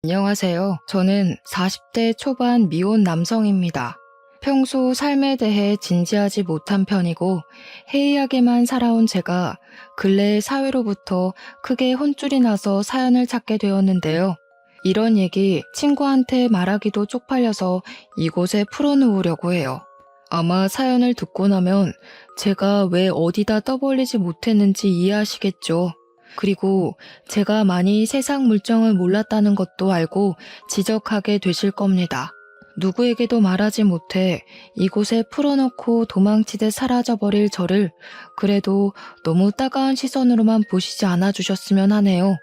안녕하세요. 저는 40대 초반 미혼 남성입니다. 평소 삶에 대해 진지하지 못한 편이고 해이하게만 살아온 제가 근래에 사회로부터 크게 혼쭐이 나서 사연을 찾게 되었는데요. 이런 얘기 친구한테 말하기도 쪽팔려서 이곳에 풀어놓으려고 해요. 아마 사연을 듣고 나면 제가 왜 어디다 떠벌리지 못했는지 이해하시겠죠. 그리고 제가 많이 세상 물정을 몰랐다는 것도 알고 지적하게 되실 겁니다. 누구에게도 말하지 못해 이곳에 풀어놓고 도망치듯 사라져버릴 저를 그래도 너무 따가운 시선으로만 보시지 않아 주셨으면 하네요.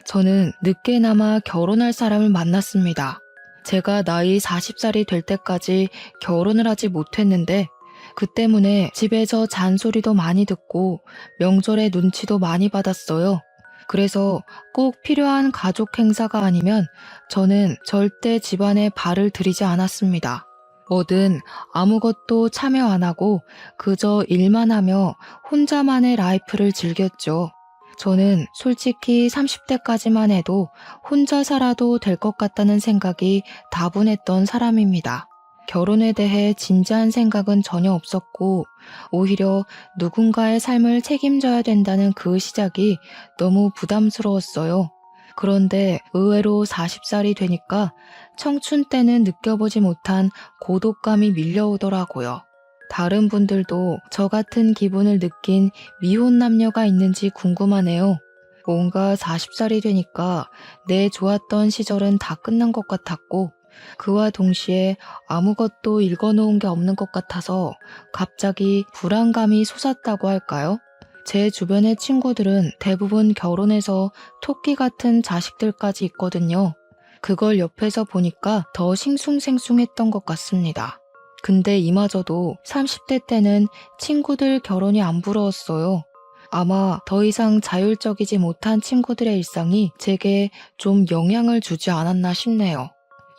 저는 늦게나마 결혼할 사람을 만났습니다. 제가 나이 40살이 될 때까지 결혼을 하지 못했는데 그 때문에 집에서 잔소리도 많이 듣고 명절에 눈치도 많이 받았어요. 그래서 꼭 필요한 가족 행사가 아니면 저는 절대 집안에 발을 들이지 않았습니다. 뭐든 아무것도 참여 안 하고 그저 일만 하며 혼자만의 라이프를 즐겼죠. 저는 솔직히 30대까지만 해도 혼자 살아도 될 것 같다는 생각이 다분했던 사람입니다. 결혼에 대해 진지한 생각은 전혀 없었고 오히려 누군가의 삶을 책임져야 된다는 그 시작이 너무 부담스러웠어요. 그런데 의외로 40살이 되니까 청춘 때는 느껴보지 못한 고독감이 밀려오더라고요. 다른 분들도 저 같은 기분을 느낀 미혼 남녀가 있는지 궁금하네요. 뭔가 40살이 되니까 내 좋았던 시절은 다 끝난 것 같았고 그와 동시에 아무것도 읽어놓은 게 없는 것 같아서 갑자기 불안감이 솟았다고 할까요? 제 주변의 친구들은 대부분 결혼해서 토끼 같은 자식들까지 있거든요. 그걸 옆에서 보니까 더 싱숭생숭했던 것 같습니다. 근데 이마저도 30대 때는 친구들 결혼이 안 부러웠어요. 아마 더 이상 자율적이지 못한 친구들의 일상이 제게 좀 영향을 주지 않았나 싶네요.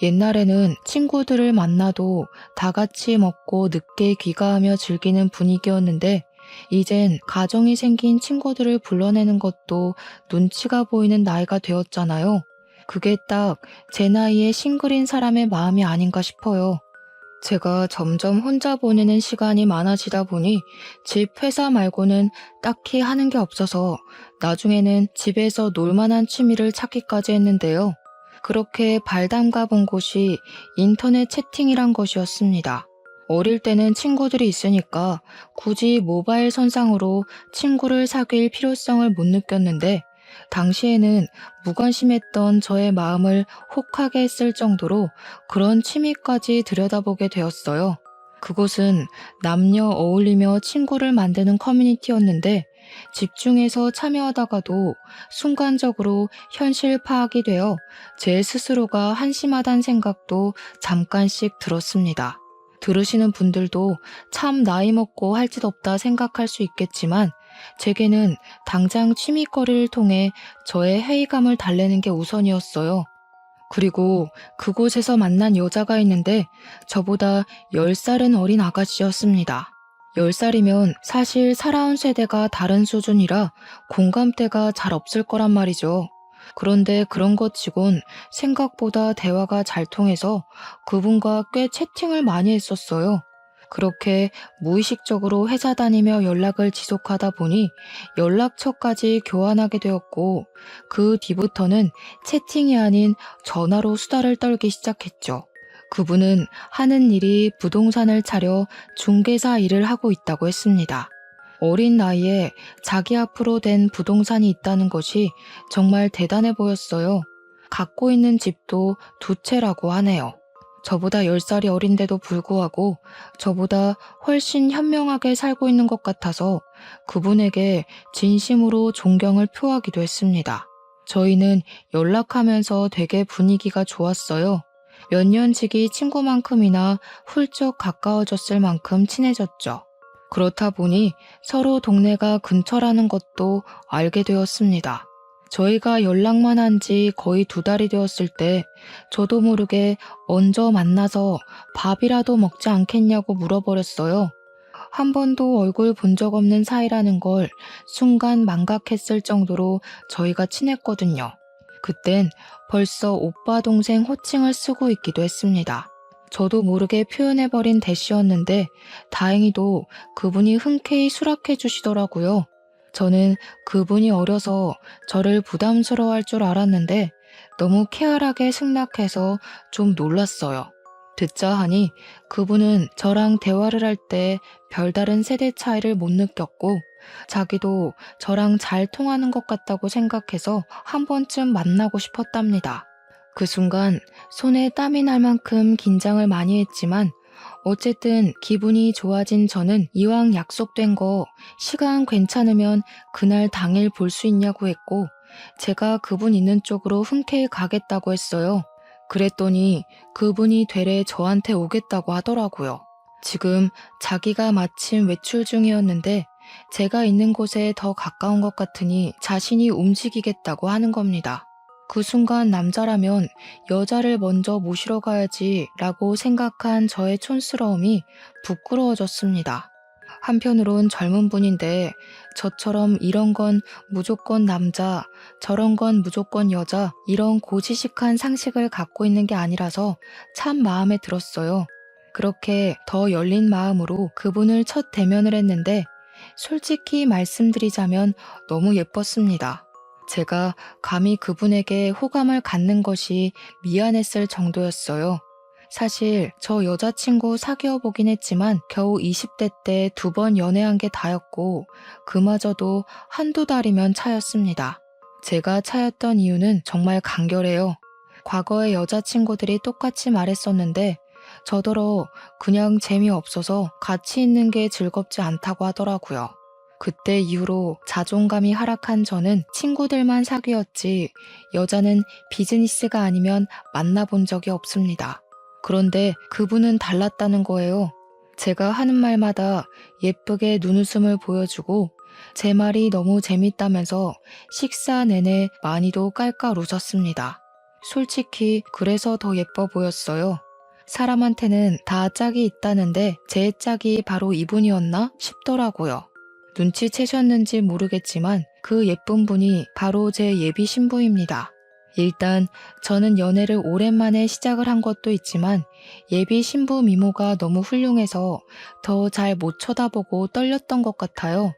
옛날에는 친구들을 만나도 다 같이 먹고 늦게 귀가하며 즐기는 분위기였는데 이젠 가정이 생긴 친구들을 불러내는 것도 눈치가 보이는 나이가 되었잖아요. 그게 딱 제 나이에 싱글인 사람의 마음이 아닌가 싶어요. 제가 점점 혼자 보내는 시간이 많아지다 보니 집, 회사 말고는 딱히 하는 게 없어서 나중에는 집에서 놀만한 취미를 찾기까지 했는데요. 그렇게 발 담가 본 곳이 인터넷 채팅이란 것이었습니다. 어릴 때는 친구들이 있으니까 굳이 모바일 선상으로 친구를 사귈 필요성을 못 느꼈는데 당시에는 무관심했던 저의 마음을 혹하게 했을 정도로 그런 취미까지 들여다보게 되었어요. 그곳은 남녀 어울리며 친구를 만드는 커뮤니티였는데 집중해서 참여하다가도 순간적으로 현실 파악이 되어 제 스스로가 한심하다는 생각도 잠깐씩 들었습니다. 들으시는 분들도 참 나이 먹고 할 짓 없다 생각할 수 있겠지만 제게는 당장 취미거리를 통해 저의 회의감을 달래는 게 우선이었어요. 그리고 그곳에서 만난 여자가 있는데 저보다 10살은 어린 아가씨였습니다. 10살이면 사실 살아온 세대가 다른 수준이라 공감대가 잘 없을 거란 말이죠. 그런데 그런 것 치곤 생각보다 대화가 잘 통해서 그분과 꽤 채팅을 많이 했었어요. 그렇게 무의식적으로 회사 다니며 연락을 지속하다 보니 연락처까지 교환하게 되었고 그 뒤부터는 채팅이 아닌 전화로 수다를 떨기 시작했죠. 그분은 하는 일이 부동산을 차려 중개사 일을 하고 있다고 했습니다. 어린 나이에 자기 앞으로 된 부동산이 있다는 것이 정말 대단해 보였어요. 갖고 있는 집도 2채라고 하네요. 저보다 10살이 어린데도 불구하고 저보다 훨씬 현명하게 살고 있는 것 같아서 그분에게 진심으로 존경을 표하기도 했습니다. 저희는 연락하면서 되게 분위기가 좋았어요. 몇 년지기 친구만큼이나 훌쩍 가까워졌을 만큼 친해졌죠. 그렇다 보니 서로 동네가 근처라는 것도 알게 되었습니다. 저희가 연락만 한 지 거의 2달이 되었을 때 저도 모르게 먼저 만나서 밥이라도 먹지 않겠냐고 물어버렸어요. 한 번도 얼굴 본 적 없는 사이라는 걸 순간 망각했을 정도로 저희가 친했거든요. 그땐 벌써 오빠 동생 호칭을 쓰고 있기도 했습니다. 저도 모르게 표현해버린 대시였는데 다행히도 그분이 흔쾌히 수락해 주시더라고요. 저는 그분이 어려서 저를 부담스러워할 줄 알았는데 너무 쾌활하게 승낙해서 좀 놀랐어요. 듣자 하니 그분은 저랑 대화를 할 때 별다른 세대 차이를 못 느꼈고 자기도 저랑 잘 통하는 것 같다고 생각해서 한 번쯤 만나고 싶었답니다. 그 순간 손에 땀이 날 만큼 긴장을 많이 했지만 어쨌든 기분이 좋아진 저는 이왕 약속된 거 시간 괜찮으면 그날 당일 볼 수 있냐고 했고 제가 그분 있는 쪽으로 흔쾌히 가겠다고 했어요. 그랬더니 그분이 되레 저한테 오겠다고 하더라고요. 지금 자기가 마침 외출 중이었는데 제가 있는 곳에 더 가까운 것 같으니 자신이 움직이겠다고 하는 겁니다. 그 순간 남자라면 여자를 먼저 모시러 가야지 라고 생각한 저의 촌스러움이 부끄러워졌습니다. 한편으론 젊은 분인데 저처럼 이런 건 무조건 남자, 저런 건 무조건 여자 이런 고지식한 상식을 갖고 있는 게 아니라서 참 마음에 들었어요. 그렇게 더 열린 마음으로 그분을 첫 대면을 했는데 솔직히 말씀드리자면 너무 예뻤습니다. 제가 감히 그분에게 호감을 갖는 것이 미안했을 정도였어요. 사실 저 여자친구 사귀어 보긴 했지만 겨우 20대 때 2번 연애한 게 다였고 그마저도 한두 달이면 차였습니다. 제가 차였던 이유는 정말 간결해요. 과거의 여자친구들이 똑같이 말했었는데 저더러 그냥 재미없어서 같이 있는 게 즐겁지 않다고 하더라고요. 그때 이후로 자존감이 하락한 저는 친구들만 사귀었지 여자는 비즈니스가 아니면 만나본 적이 없습니다. 그런데 그분은 달랐다는 거예요. 제가 하는 말마다 예쁘게 눈웃음을 보여주고 제 말이 너무 재밌다면서 식사 내내 많이도 깔깔 웃었습니다. 솔직히 그래서 더 예뻐 보였어요. 사람한테는 다 짝이 있다는데 제 짝이 바로 이분이었나 싶더라고요. 눈치채셨는지 모르겠지만 그 예쁜 분이 바로 제 예비 신부입니다. 일단 저는 연애를 오랜만에 시작을 한 것도 있지만 예비 신부 미모가 너무 훌륭해서 더 잘 못 쳐다보고 떨렸던 것 같아요.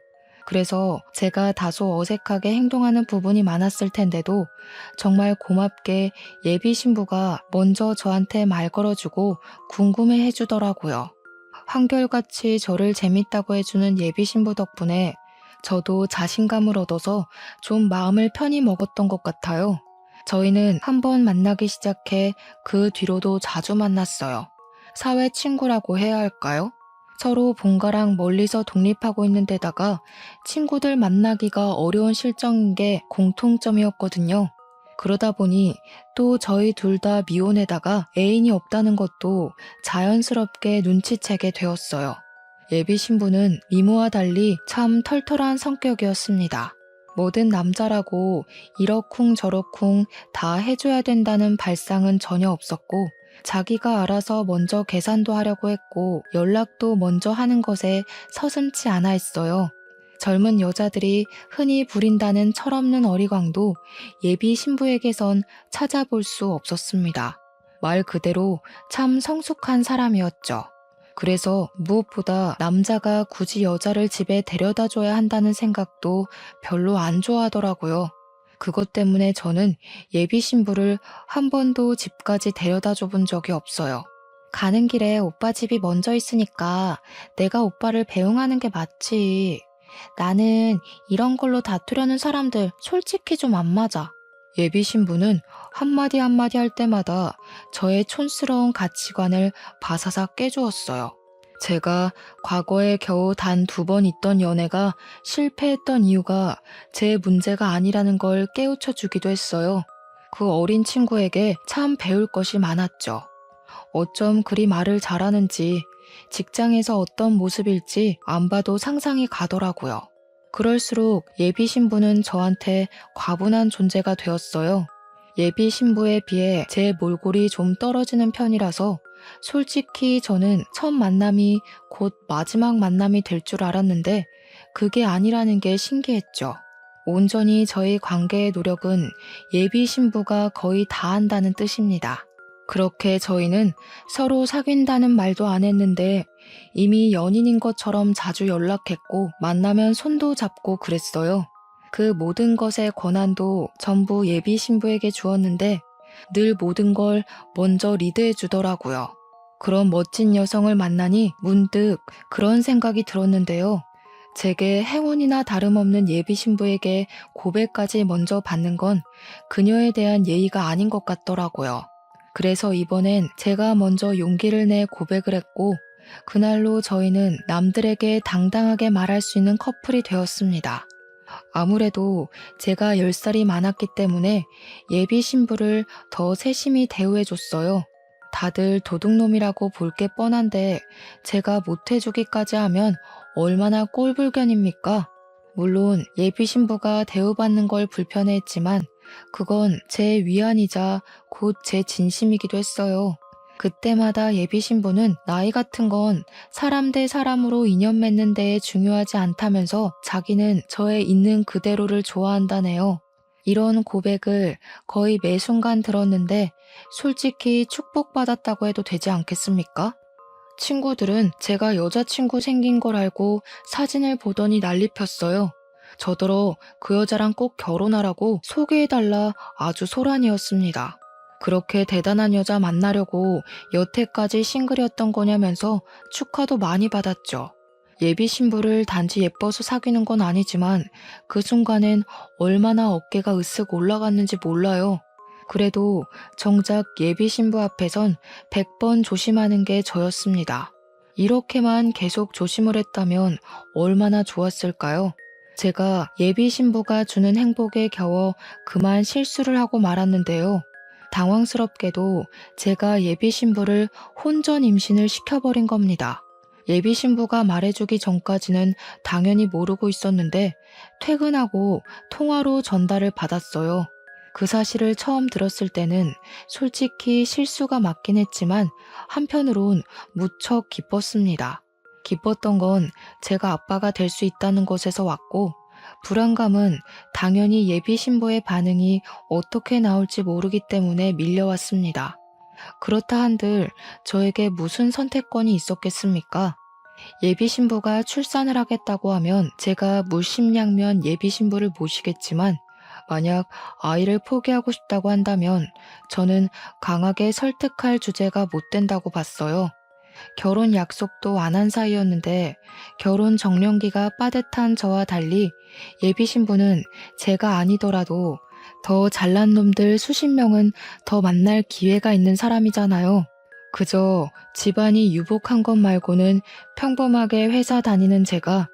그래서 제가 다소 어색하게 행동하는 부분이 많았을 텐데도 정말 고맙게 예비 신부가 먼저 저한테 말 걸어주고 궁금해 해주더라고요. 한결같이 저를 재밌다고 해주는 예비 신부 덕분에 저도 자신감을 얻어서 좀 마음을 편히 먹었던 것 같아요. 저희는 한번 만나기 시작해 그 뒤로도 자주 만났어요. 사회 친구라고 해야 할까요? 서로 본가랑 멀리서 독립하고 있는 데다가 친구들 만나기가 어려운 실정인 게 공통점이었거든요. 그러다 보니 또 저희 둘 다 미혼에다가 애인이 없다는 것도 자연스럽게 눈치채게 되었어요. 예비 신부는 미모와 달리 참 털털한 성격이었습니다. 뭐든 남자라고 이러쿵저러쿵 다 해줘야 된다는 발상은 전혀 없었고 자기가 알아서 먼저 계산도 하려고 했고 연락도 먼저 하는 것에 서슴지 않아 했어요. 젊은 여자들이 흔히 부린다는 철없는 어리광도 예비 신부에게선 찾아볼 수 없었습니다. 말 그대로 참 성숙한 사람이었죠. 그래서 무엇보다 남자가 굳이 여자를 집에 데려다 줘야 한다는 생각도 별로 안 좋아하더라고요. 그것 때문에 저는 예비 신부를 한 번도 집까지 데려다 줘본 적이 없어요. 가는 길에 오빠 집이 먼저 있으니까 내가 오빠를 배웅하는 게 맞지. 나는 이런 걸로 다투려는 사람들 솔직히 좀 안 맞아. 예비 신부는 한마디 한마디 할 때마다 저의 촌스러운 가치관을 바사삭 깨주었어요. 제가 과거에 겨우 단 2번 있던 연애가 실패했던 이유가 제 문제가 아니라는 걸 깨우쳐 주기도 했어요. 그 어린 친구에게 참 배울 것이 많았죠. 어쩜 그리 말을 잘하는지, 직장에서 어떤 모습일지 안 봐도 상상이 가더라고요. 그럴수록 예비 신부는 저한테 과분한 존재가 되었어요. 예비 신부에 비해 제 몰골이 좀 떨어지는 편이라서 솔직히 저는 첫 만남이 곧 마지막 만남이 될 줄 알았는데 그게 아니라는 게 신기했죠. 온전히 저희 관계의 노력은 예비 신부가 거의 다 한다는 뜻입니다. 그렇게 저희는 서로 사귄다는 말도 안 했는데 이미 연인인 것처럼 자주 연락했고 만나면 손도 잡고 그랬어요. 그 모든 것의 권한도 전부 예비 신부에게 주었는데 늘 모든 걸 먼저 리드해 주더라고요. 그런 멋진 여성을 만나니 문득 그런 생각이 들었는데요. 제게 행운이나 다름없는 예비 신부에게 고백까지 먼저 받는 건 그녀에 대한 예의가 아닌 것 같더라고요. 그래서 이번엔 제가 먼저 용기를 내 고백을 했고 그날로 저희는 남들에게 당당하게 말할 수 있는 커플이 되었습니다. 아무래도 제가 10살이 많았기 때문에 예비 신부를 더 세심히 대우해줬어요. 다들 도둑놈이라고 볼 게 뻔한데 제가 못해주기까지 하면 얼마나 꼴불견입니까? 물론 예비 신부가 대우받는 걸 불편해했지만 그건 제 위안이자 곧 제 진심이기도 했어요. 그때마다 예비 신부는 나이 같은 건 사람 대 사람으로 인연 맺는 데에 중요하지 않다면서 자기는 저의 있는 그대로를 좋아한다네요. 이런 고백을 거의 매 순간 들었는데 솔직히 축복받았다고 해도 되지 않겠습니까? 친구들은 제가 여자친구 생긴 걸 알고 사진을 보더니 난리 폈어요. 저더러 그 여자랑 꼭 결혼하라고 소개해달라 아주 소란이었습니다. 그렇게 대단한 여자 만나려고 여태까지 싱글이었던 거냐면서 축하도 많이 받았죠. 예비 신부를 단지 예뻐서 사귀는 건 아니지만 그 순간엔 얼마나 어깨가 으쓱 올라갔는지 몰라요. 그래도 정작 예비 신부 앞에선 100번 조심하는 게 저였습니다. 이렇게만 계속 조심을 했다면 얼마나 좋았을까요? 제가 예비 신부가 주는 행복에 겨워 그만 실수를 하고 말았는데요. 당황스럽게도 제가 예비 신부를 혼전 임신을 시켜버린 겁니다. 예비 신부가 말해주기 전까지는 당연히 모르고 있었는데 퇴근하고 통화로 전달을 받았어요. 그 사실을 처음 들었을 때는 솔직히 실수가 맞긴 했지만 한편으론 무척 기뻤습니다. 기뻤던 건 제가 아빠가 될 수 있다는 것에서 왔고 불안감은 당연히 예비 신부의 반응이 어떻게 나올지 모르기 때문에 밀려왔습니다. 그렇다 한들 저에게 무슨 선택권이 있었겠습니까? 예비 신부가 출산을 하겠다고 하면 제가 물심양면 예비 신부를 모시겠지만 만약 아이를 포기하고 싶다고 한다면 저는 강하게 설득할 주제가 못 된다고 봤어요. 결혼 약속도 안 한 사이였는데 결혼 정년기가 빠듯한 저와 달리 예비 신부는 제가 아니더라도 더 잘난 놈들 수십 명은 더 만날 기회가 있는 사람이잖아요. 그저 집안이 유복한 것 말고는 평범하게 회사 다니는 제가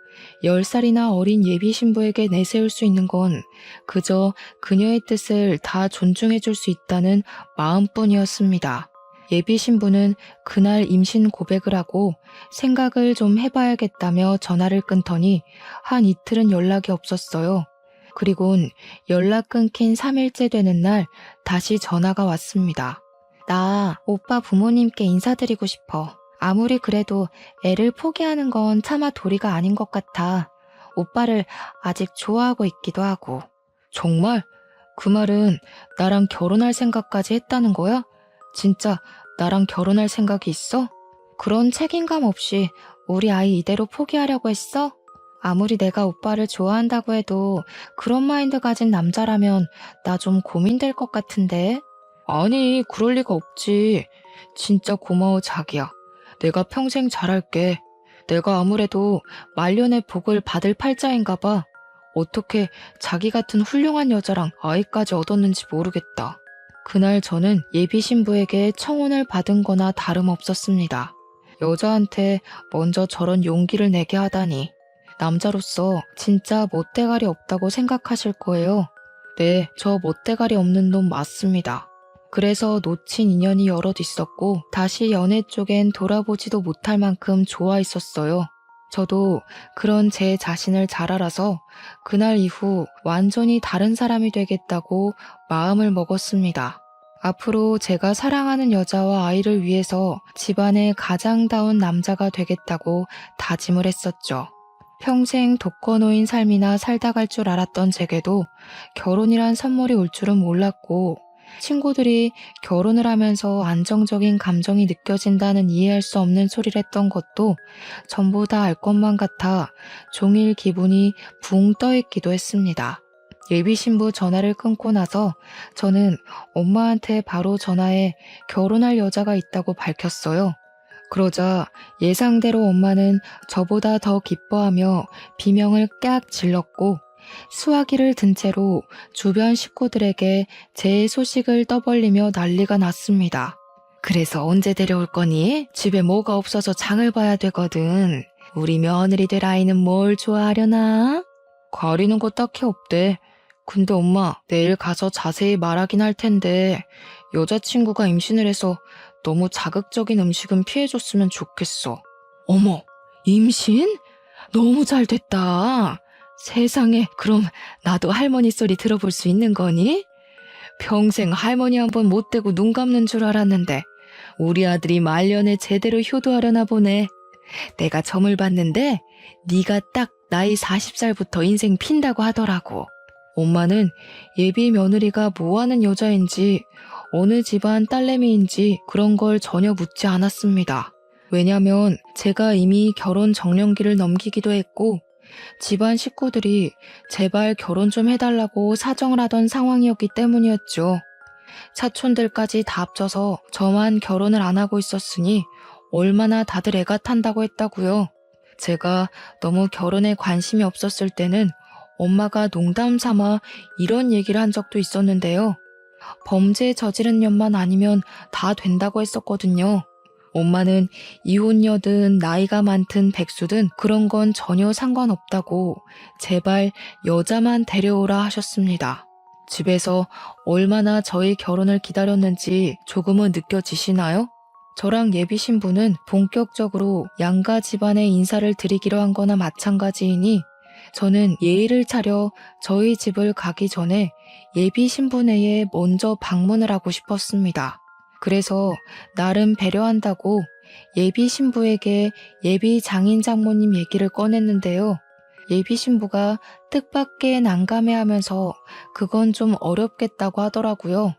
10살이나 어린 예비 신부에게 내세울 수 있는 건 그저 그녀의 뜻을 다 존중해 줄 수 있다는 마음뿐이었습니다. 예비 신부는 그날 임신 고백을 하고 생각을 좀 해봐야겠다며 전화를 끊더니 한 이틀은 연락이 없었어요. 그리곤 연락 끊긴 3일째 되는 날 다시 전화가 왔습니다. 나 오빠 부모님께 인사드리고 싶어. 아무리 그래도 애를 포기하는 건 차마 도리가 아닌 것 같아. 오빠를 아직 좋아하고 있기도 하고. 정말? 그 말은 나랑 결혼할 생각까지 했다는 거야? 진짜 나랑 결혼할 생각이 있어? 그런 책임감 없이 우리 아이 이대로 포기하려고 했어? 아무리 내가 오빠를 좋아한다고 해도 그런 마인드 가진 남자라면 나 좀 고민될 것 같은데? 아니, 그럴 리가 없지. 진짜 고마워, 자기야. 내가 평생 잘할게. 내가 아무래도 말년의 복을 받을 팔자인가 봐. 어떻게 자기 같은 훌륭한 여자랑 아이까지 얻었는지 모르겠다. 그날 저는 예비 신부에게 청혼을 받은 거나 다름없었습니다. 여자한테 먼저 저런 용기를 내게 하다니. 남자로서 진짜 멋대가리 없다고 생각하실 거예요. 네, 저 멋대가리 없는 놈 맞습니다. 그래서 놓친 인연이 여럿 있었고 다시 연애 쪽엔 돌아보지도 못할 만큼 좋아했었어요. 저도 그런 제 자신을 잘 알아서 그날 이후 완전히 다른 사람이 되겠다고 마음을 먹었습니다. 앞으로 제가 사랑하는 여자와 아이를 위해서 집안의 가장다운 남자가 되겠다고 다짐을 했었죠. 평생 독거노인 삶이나 살다 갈 줄 알았던 제게도 결혼이란 선물이 올 줄은 몰랐고, 친구들이 결혼을 하면서 안정적인 감정이 느껴진다는 이해할 수 없는 소리를 했던 것도 전부 다 알 것만 같아 종일 기분이 붕 떠있기도 했습니다. 예비 신부 전화를 끊고 나서 저는 엄마한테 바로 전화해 결혼할 여자가 있다고 밝혔어요. 그러자 예상대로 엄마는 저보다 더 기뻐하며 비명을 깍 질렀고, 수화기를 든 채로 주변 식구들에게 제 소식을 떠벌리며 난리가 났습니다. 그래서 언제 데려올 거니? 집에 뭐가 없어서 장을 봐야 되거든. 우리 며느리 될 아이는 뭘 좋아하려나? 가리는 거 딱히 없대. 근데 엄마, 내일 가서 자세히 말하긴 할 텐데 여자친구가 임신을 해서 너무 자극적인 음식은 피해줬으면 좋겠어. 어머, 임신? 너무 잘 됐다. 세상에, 그럼 나도 할머니 소리 들어볼 수 있는 거니? 평생 할머니 한 번 못 대고 눈 감는 줄 알았는데 우리 아들이 말년에 제대로 효도하려나 보네. 내가 점을 봤는데 네가 딱 나이 40살부터 인생 핀다고 하더라고. 엄마는 예비 며느리가 뭐하는 여자인지 어느 집안 딸내미인지 그런 걸 전혀 묻지 않았습니다. 왜냐면 제가 이미 결혼 정년기를 넘기기도 했고 집안 식구들이 제발 결혼 좀 해달라고 사정을 하던 상황이었기 때문이었죠. 사촌들까지 다 합쳐서 저만 결혼을 안 하고 있었으니 얼마나 다들 애가 탄다고 했다고요. 제가 너무 결혼에 관심이 없었을 때는 엄마가 농담 삼아 이런 얘기를 한 적도 있었는데요. 범죄 저지른 년만 아니면 다 된다고 했었거든요. 엄마는 이혼녀든 나이가 많든 백수든 그런 건 전혀 상관없다고 제발 여자만 데려오라 하셨습니다. 집에서 얼마나 저희 결혼을 기다렸는지 조금은 느껴지시나요? 저랑 예비 신부는 본격적으로 양가 집안에 인사를 드리기로 한 거나 마찬가지이니 저는 예의를 차려 저희 집을 가기 전에 예비 신부네에 먼저 방문을 하고 싶었습니다. 그래서 나름 배려한다고 예비 신부에게 예비 장인 장모님 얘기를 꺼냈는데요. 예비 신부가 뜻밖의 난감해하면서 그건 좀 어렵겠다고 하더라고요.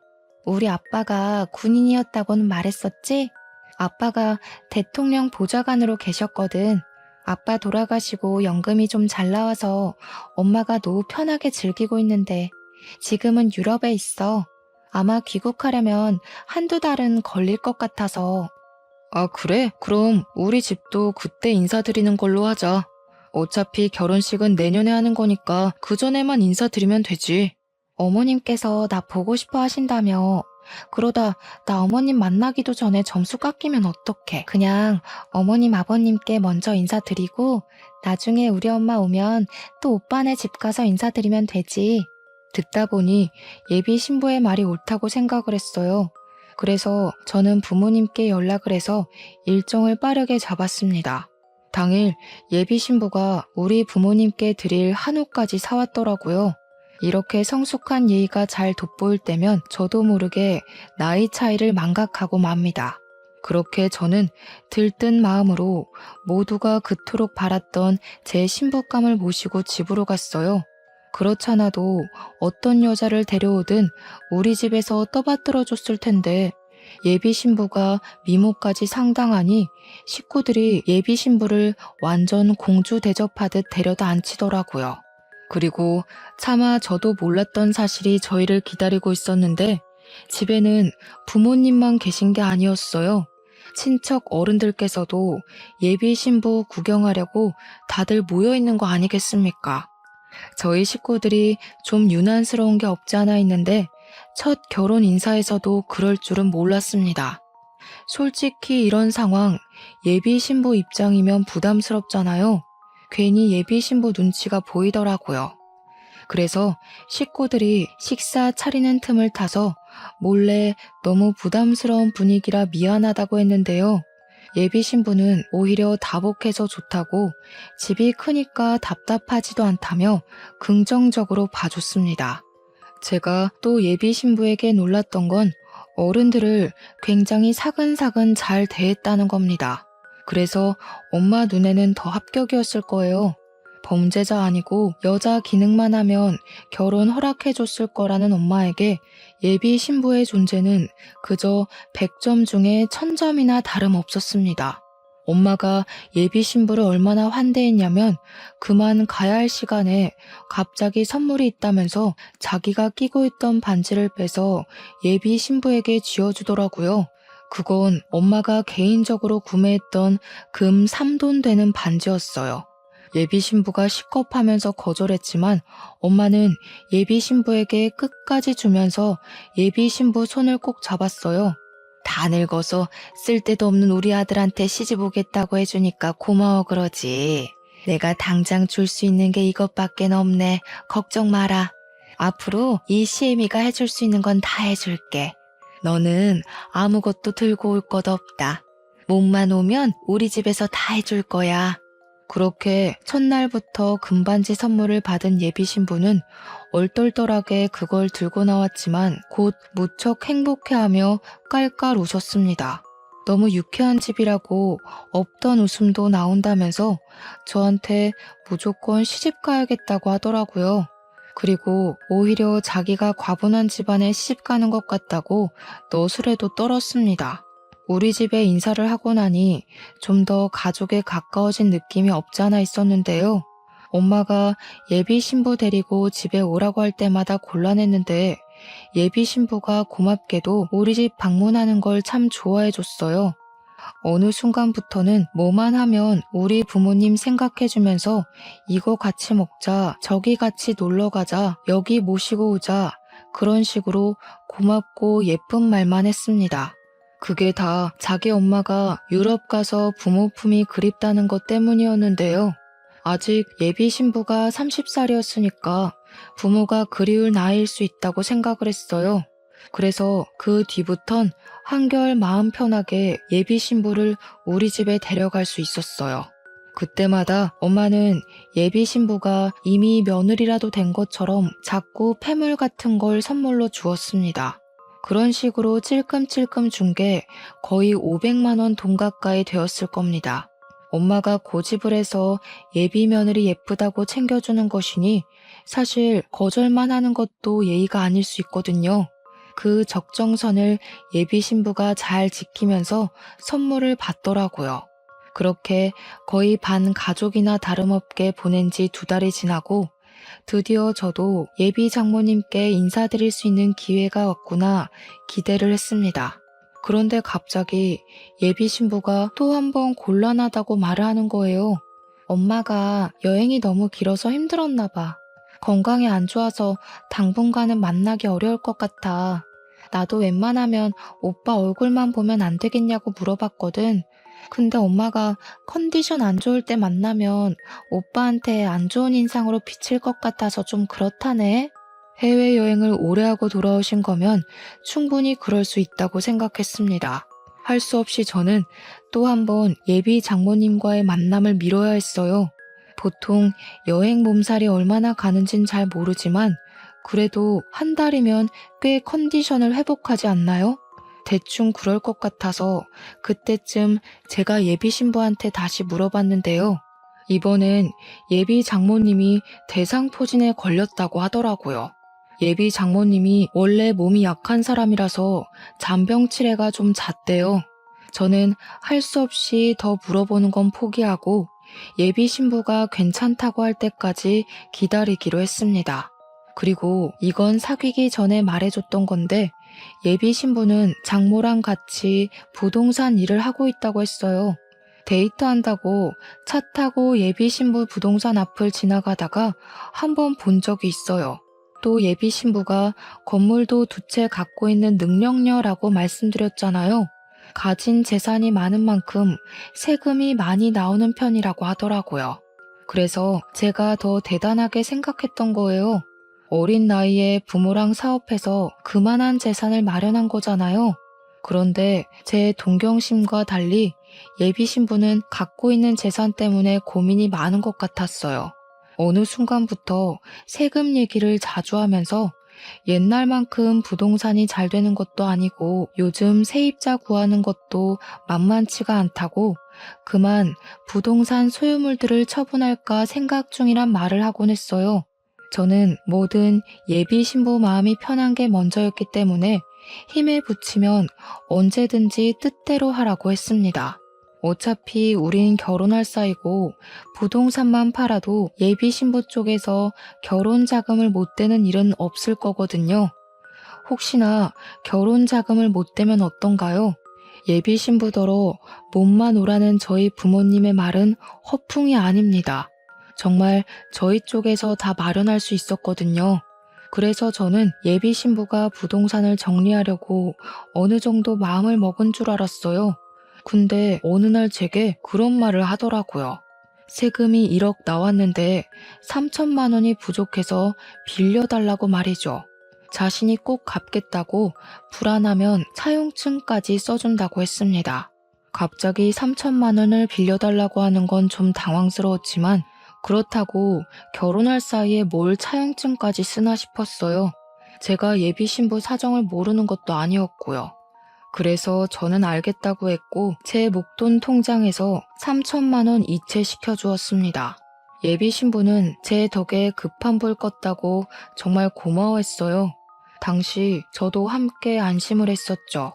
우리 아빠가 군인이었다고는 말했었지? 아빠가 대통령 보좌관으로 계셨거든. 아빠 돌아가시고 연금이 좀 잘 나와서 엄마가 노후 편하게 즐기고 있는데 지금은 유럽에 있어. 아마 귀국하려면 한두 달은 걸릴 것 같아서. 아, 그래? 그럼 우리 집도 그때 인사드리는 걸로 하자. 어차피 결혼식은 내년에 하는 거니까 그 전에만 인사드리면 되지. 어머님께서 나 보고 싶어 하신다며. 그러다 나 어머님 만나기도 전에 점수 깎이면 어떡해. 그냥 어머님 아버님께 먼저 인사드리고 나중에 우리 엄마 오면 또 오빠네 집 가서 인사드리면 되지. 듣다 보니 예비 신부의 말이 옳다고 생각을 했어요. 그래서 저는 부모님께 연락을 해서 일정을 빠르게 잡았습니다. 당일 예비 신부가 우리 부모님께 드릴 한우까지 사왔더라고요. 이렇게 성숙한 예의가 잘 돋보일 때면 저도 모르게 나이 차이를 망각하고 맙니다. 그렇게 저는 들뜬 마음으로 모두가 그토록 바랐던 제 신부감을 모시고 집으로 갔어요. 그렇잖아도 어떤 여자를 데려오든 우리 집에서 떠받들어 줬을 텐데 예비 신부가 미모까지 상당하니 식구들이 예비 신부를 완전 공주 대접하듯 데려다 앉히더라고요. 그리고 차마 저도 몰랐던 사실이 저희를 기다리고 있었는데 집에는 부모님만 계신 게 아니었어요. 친척 어른들께서도 예비 신부 구경하려고 다들 모여 있는 거 아니겠습니까? 저희 식구들이 좀 유난스러운 게 없지 않아 있는데 첫 결혼 인사에서도 그럴 줄은 몰랐습니다. 솔직히 이런 상황 예비 신부 입장이면 부담스럽잖아요. 괜히 예비 신부 눈치가 보이더라고요. 그래서 식구들이 식사 차리는 틈을 타서 몰래 너무 부담스러운 분위기라 미안하다고 했는데요. 예비 신부는 오히려 다복해서 좋다고 집이 크니까 답답하지도 않다며 긍정적으로 봐줬습니다. 제가 또 예비 신부에게 놀랐던 건 어른들을 굉장히 사근사근 잘 대했다는 겁니다. 그래서 엄마 눈에는 더 합격이었을 거예요. 범죄자 아니고 여자 기능만 하면 결혼 허락해줬을 거라는 엄마에게 예비 신부의 존재는 그저 100점 중에 1000점이나 다름없었습니다. 엄마가 예비 신부를 얼마나 환대했냐면 그만 가야 할 시간에 갑자기 선물이 있다면서 자기가 끼고 있던 반지를 빼서 예비 신부에게 쥐어주더라고요. 그건 엄마가 개인적으로 구매했던 금 3돈 되는 반지였어요. 예비 신부가 식겁하면서 거절했지만 엄마는 예비 신부에게 끝까지 주면서 예비 신부 손을 꼭 잡았어요. 다 늙어서 쓸데도 없는 우리 아들한테 시집 오겠다고 해주니까 고마워 그러지. 내가 당장 줄 수 있는 게 이것밖에 없네. 걱정 마라. 앞으로 이 시애미가 해줄 수 있는 건 다 해줄게. 너는 아무것도 들고 올 것 없다. 몸만 오면 우리 집에서 다 해줄 거야. 그렇게 첫날부터 금반지 선물을 받은 예비 신부는 얼떨떨하게 그걸 들고 나왔지만 곧 무척 행복해하며 깔깔 웃었습니다. 너무 유쾌한 집이라고 없던 웃음도 나온다면서 저한테 무조건 시집 가야겠다고 하더라고요. 그리고 오히려 자기가 과분한 집안에 시집 가는 것 같다고 너스레도 떨었습니다. 우리 집에 인사를 하고 나니 좀 더 가족에 가까워진 느낌이 없지 않아 있었는데요. 엄마가 예비 신부 데리고 집에 오라고 할 때마다 곤란했는데 예비 신부가 고맙게도 우리 집 방문하는 걸 참 좋아해 줬어요. 어느 순간부터는 뭐만 하면 우리 부모님 생각해주면서 이거 같이 먹자, 저기 같이 놀러 가자, 여기 모시고 오자 그런 식으로 고맙고 예쁜 말만 했습니다. 그게 다 자기 엄마가 유럽 가서 부모 품이 그립다는 것 때문이었는데요. 아직 예비 신부가 30살이었으니까 부모가 그리울 나이일 수 있다고 생각을 했어요. 그래서 그 뒤부턴 한결 마음 편하게 예비 신부를 우리 집에 데려갈 수 있었어요. 그때마다 엄마는 예비 신부가 이미 며느리라도 된 것처럼 자꾸 폐물 같은 걸 선물로 주었습니다. 그런 식으로 찔끔찔끔 준 게 거의 500만 원 돈 가까이 되었을 겁니다. 엄마가 고집을 해서 예비 며느리 예쁘다고 챙겨주는 것이니 사실 거절만 하는 것도 예의가 아닐 수 있거든요. 그 적정선을 예비 신부가 잘 지키면서 선물을 받더라고요. 그렇게 거의 반 가족이나 다름없게 보낸 지 2달이 지나고 드디어 저도 예비 장모님께 인사드릴 수 있는 기회가 왔구나 기대를 했습니다. 그런데 갑자기 예비 신부가 또 한 번 곤란하다고 말을 하는 거예요. 엄마가 여행이 너무 길어서 힘들었나 봐. 건강이 안 좋아서 당분간은 만나기 어려울 것 같아. 나도 웬만하면 오빠 얼굴만 보면 안 되겠냐고 물어봤거든. 근데 엄마가 컨디션 안 좋을 때 만나면 오빠한테 안 좋은 인상으로 비칠 것 같아서 좀 그렇다네. 해외여행을 오래 하고 돌아오신 거면 충분히 그럴 수 있다고 생각했습니다. 할 수 없이 저는 또 한 번 예비 장모님과의 만남을 미뤄야 했어요. 보통 여행 몸살이 얼마나 가는진 잘 모르지만 그래도 한 달이면 꽤 컨디션을 회복하지 않나요? 대충 그럴 것 같아서 그때쯤 제가 예비 신부한테 다시 물어봤는데요. 이번엔 예비 장모님이 대상포진에 걸렸다고 하더라고요. 예비 장모님이 원래 몸이 약한 사람이라서 잔병치레가 좀 잦대요. 저는 할 수 없이 더 물어보는 건 포기하고 예비 신부가 괜찮다고 할 때까지 기다리기로 했습니다. 그리고 이건 사귀기 전에 말해줬던 건데 예비 신부는 장모랑 같이 부동산 일을 하고 있다고 했어요. 데이트한다고 차 타고 예비 신부 부동산 앞을 지나가다가 한 번 본 적이 있어요. 또 예비 신부가 건물도 2채 갖고 있는 능력녀라고 말씀드렸잖아요. 가진 재산이 많은 만큼 세금이 많이 나오는 편이라고 하더라고요. 그래서 제가 더 대단하게 생각했던 거예요. 어린 나이에 부모랑 사업해서 그만한 재산을 마련한 거잖아요. 그런데 제 동경심과 달리 예비 신부는 갖고 있는 재산 때문에 고민이 많은 것 같았어요. 어느 순간부터 세금 얘기를 자주 하면서 옛날만큼 부동산이 잘 되는 것도 아니고 요즘 세입자 구하는 것도 만만치가 않다고 그만 부동산 소유물들을 처분할까 생각 중이란 말을 하곤 했어요. 저는 뭐든 예비 신부 마음이 편한 게 먼저였기 때문에 힘에 부치면 언제든지 뜻대로 하라고 했습니다. 어차피 우린 결혼할 사이고 부동산만 팔아도 예비 신부 쪽에서 결혼 자금을 못 대는 일은 없을 거거든요. 혹시나 결혼 자금을 못 대면 어떤가요? 예비 신부더러 몸만 오라는 저희 부모님의 말은 허풍이 아닙니다. 정말 저희 쪽에서 다 마련할 수 있었거든요. 그래서 저는 예비 신부가 부동산을 정리하려고 어느 정도 마음을 먹은 줄 알았어요. 근데 어느 날 제게 그런 말을 하더라고요. 세금이 1억 나왔는데 3천만 원이 부족해서 빌려달라고 말이죠. 자신이 꼭 갚겠다고 불안하면 차용증까지 써준다고 했습니다. 갑자기 3천만 원을 빌려달라고 하는 건 좀 당황스러웠지만 그렇다고 결혼할 사이에 뭘 차용증까지 쓰나 싶었어요. 제가 예비 신부 사정을 모르는 것도 아니었고요. 그래서 저는 알겠다고 했고 제 목돈 통장에서 3천만 원 이체시켜 주었습니다. 예비 신부는 제 덕에 급한 불 껐다고 정말 고마워했어요. 당시 저도 함께 안심을 했었죠.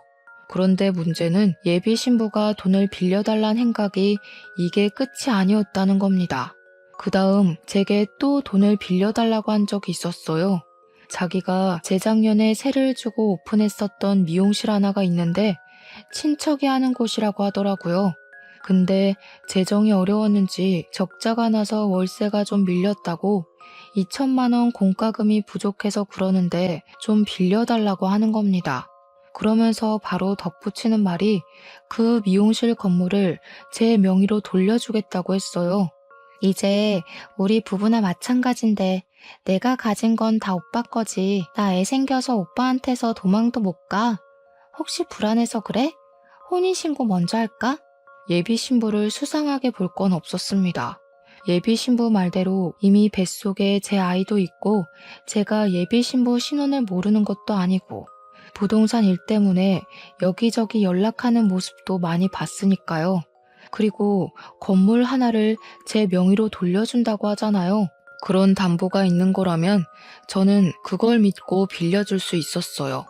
그런데 문제는 예비 신부가 돈을 빌려달란 행각이 이게 끝이 아니었다는 겁니다. 그 다음 제게 또 돈을 빌려달라고 한 적이 있었어요. 자기가 재작년에 세를 주고 오픈했었던 미용실 하나가 있는데 친척이 하는 곳이라고 하더라고요. 근데 재정이 어려웠는지 적자가 나서 월세가 좀 밀렸다고 2천만 원 공과금이 부족해서 그러는데 좀 빌려달라고 하는 겁니다. 그러면서 바로 덧붙이는 말이 그 미용실 건물을 제 명의로 돌려주겠다고 했어요. 이제 우리 부부나 마찬가지인데 내가 가진 건 다 오빠 거지. 나 애 생겨서 오빠한테서 도망도 못 가. 혹시 불안해서 그래? 혼인신고 먼저 할까? 예비 신부를 수상하게 볼 건 없었습니다. 예비 신부 말대로 이미 뱃속에 제 아이도 있고 제가 예비 신부 신원을 모르는 것도 아니고 부동산 일 때문에 여기저기 연락하는 모습도 많이 봤으니까요. 그리고 건물 하나를 제 명의로 돌려준다고 하잖아요. 그런 담보가 있는 거라면 저는 그걸 믿고 빌려줄 수 있었어요.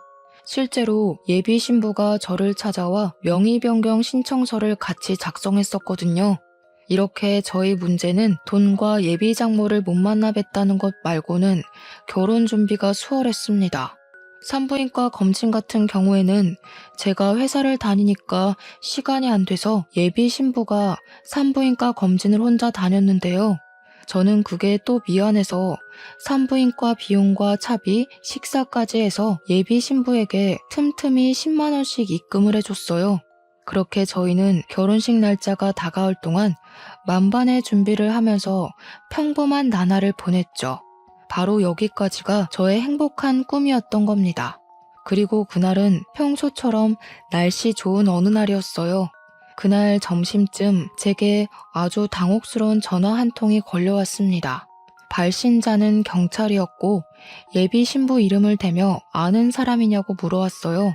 실제로 예비 신부가 저를 찾아와 명의 변경 신청서를 같이 작성했었거든요. 이렇게 저희 문제는 돈과 예비 장모를 못 만나 뵀다는 것 말고는 결혼 준비가 수월했습니다. 산부인과 검진 같은 경우에는 제가 회사를 다니니까 시간이 안 돼서 예비 신부가 산부인과 검진을 혼자 다녔는데요. 저는 그게 또 미안해서 산부인과 비용과 차비, 식사까지 해서 예비 신부에게 틈틈이 10만 원씩 입금을 해줬어요. 그렇게 저희는 결혼식 날짜가 다가올 동안 만반의 준비를 하면서 평범한 나날을 보냈죠. 바로 여기까지가 저의 행복한 꿈이었던 겁니다. 그리고 그날은 평소처럼 날씨 좋은 어느 날이었어요. 그날 점심쯤 제게 아주 당혹스러운 전화 한 통이 걸려왔습니다. 발신자는 경찰이었고 예비 신부 이름을 대며 아는 사람이냐고 물어왔어요.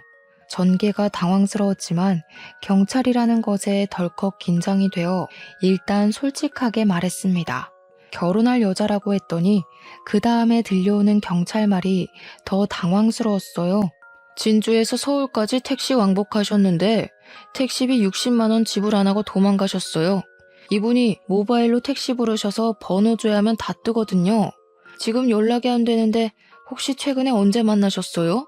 전개가 당황스러웠지만 경찰이라는 것에 덜컥 긴장이 되어 일단 솔직하게 말했습니다. 결혼할 여자라고 했더니 그 다음에 들려오는 경찰 말이 더 당황스러웠어요. 진주에서 서울까지 택시 왕복하셨는데 택시비 60만 원 지불 안 하고 도망가셨어요. 이분이 모바일로 택시 부르셔서 번호 줘야 하면 다 뜨거든요. 지금 연락이 안 되는데 혹시 최근에 언제 만나셨어요?